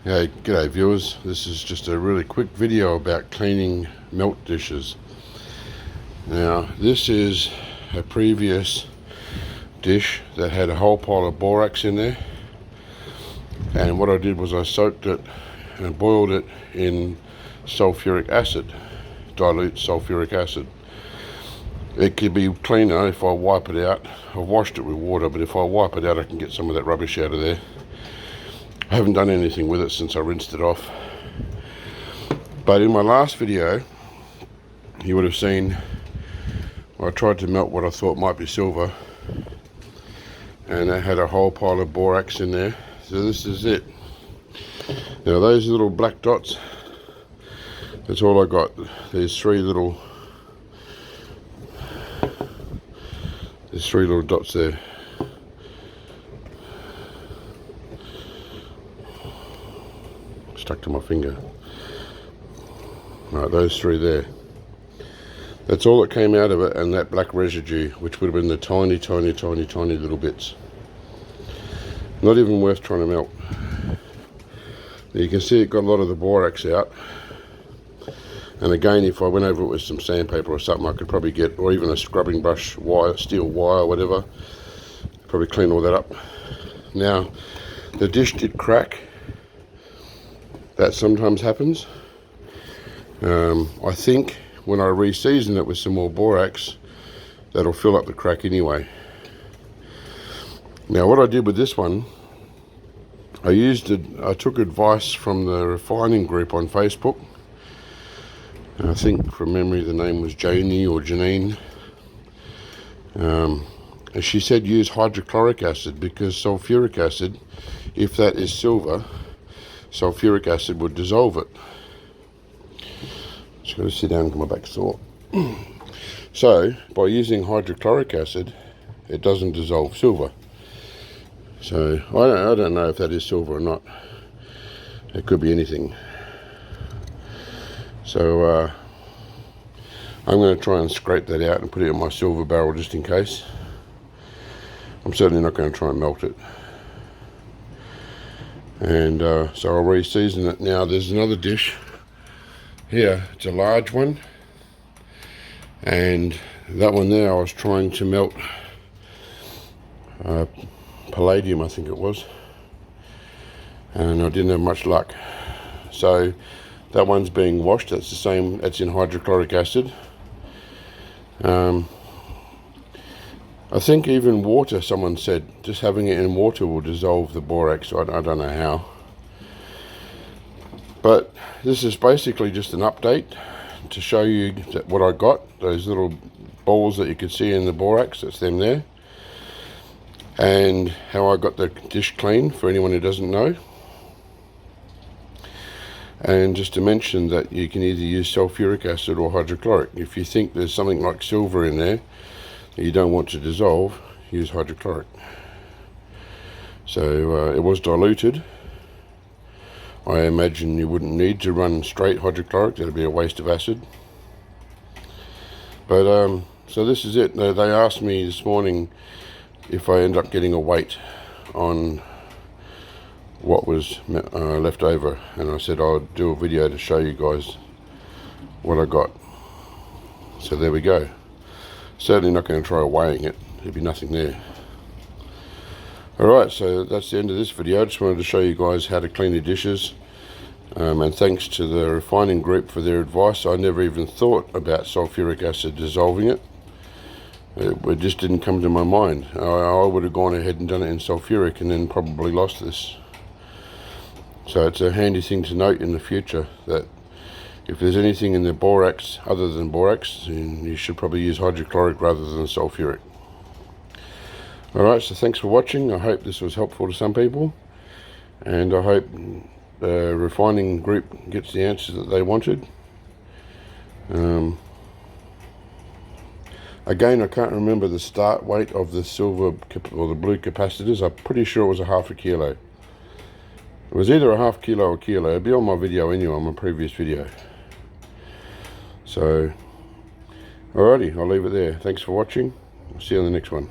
Hey, g'day viewers. This is just a really quick video about cleaning melt dishes. Now, this is a previous dish that had a whole pile of borax in there, and what I did was I soaked it and boiled it in sulfuric acid, dilute sulfuric acid. It could be cleaner if I wipe it out. I've washed it with water, but if I wipe it out I can get some of that rubbish out of there. I haven't done anything with it since I rinsed it off. But in my last video, you would have seen I tried to melt what I thought might be silver, and it had a whole pile of borax in there. So this is it. Now those little black dots, that's all I got. There's three little dots there. Stuck to my finger. Right, those three there. That's all that came out of it, and that black residue, which would have been the tiny little bits. Not even worth trying to melt. You can see it got a lot of the borax out. And again, if I went over it with some sandpaper or something, I could probably get, or even a scrubbing brush, wire, steel wire, whatever, probably clean all that up. Now, the dish did crack. That sometimes happens. I think when I re-season it with some more borax, that'll fill up the crack anyway. Now what I did with this one, I took advice from the refining group on Facebook. I think from memory the name was Janie or Janine. And she said use hydrochloric acid, because sulfuric acid, if that is silver, sulfuric acid would dissolve it. Just got to sit down and get my back sore. So by using hydrochloric acid, it doesn't dissolve silver. So I don't know if that is silver or not. It could be anything. So I'm going to try and scrape that out and put it in my silver barrel just in case. I'm certainly not going to try and melt it. And so I'll re-season it. Now there's another dish here. It's a large one, and that one there I was trying to melt palladium, I think it was, and I didn't have much luck. So that one's being washed. That's the same, that's in hydrochloric acid. I think even water, someone said, just having it in water will dissolve the borax. I don't know how. But this is basically just an update to show you what I got. Those little balls that you could see in the borax, that's them there. And how I got the dish clean, for anyone who doesn't know. And just to mention that you can either use sulfuric acid or hydrochloric. If you think there's something like silver in there you don't want to dissolve, use hydrochloric. So it was diluted. I imagine you wouldn't need to run straight hydrochloric, that'd be a waste of acid. But so this is it. They asked me this morning if I end up getting a weight on what was left over, and I said I'll do a video to show you guys what I got. So there we go. Certainly not going to try weighing it, there'd be nothing there. Alright, so that's the end of this video. I just wanted to show you guys how to clean the dishes, and thanks to the refining group for their advice. I never even thought about sulfuric acid dissolving it. It just didn't come to my mind. I would have gone ahead and done it in sulfuric and then probably lost this. So it's a handy thing to note in the future, that if there's anything in the borax other than borax, then you should probably use hydrochloric rather than sulfuric. Alright, so thanks for watching. I hope this was helpful to some people, and I hope the refining group gets the answers that they wanted. Again, I can't remember the start weight of the silver or the blue capacitors. I'm pretty sure it was a ½ kilo. It was either a ½ kilo or kilo. It'll be on my video anyway, on my previous video. So, alrighty, I'll leave it there. Thanks for watching. I'll see you on the next one.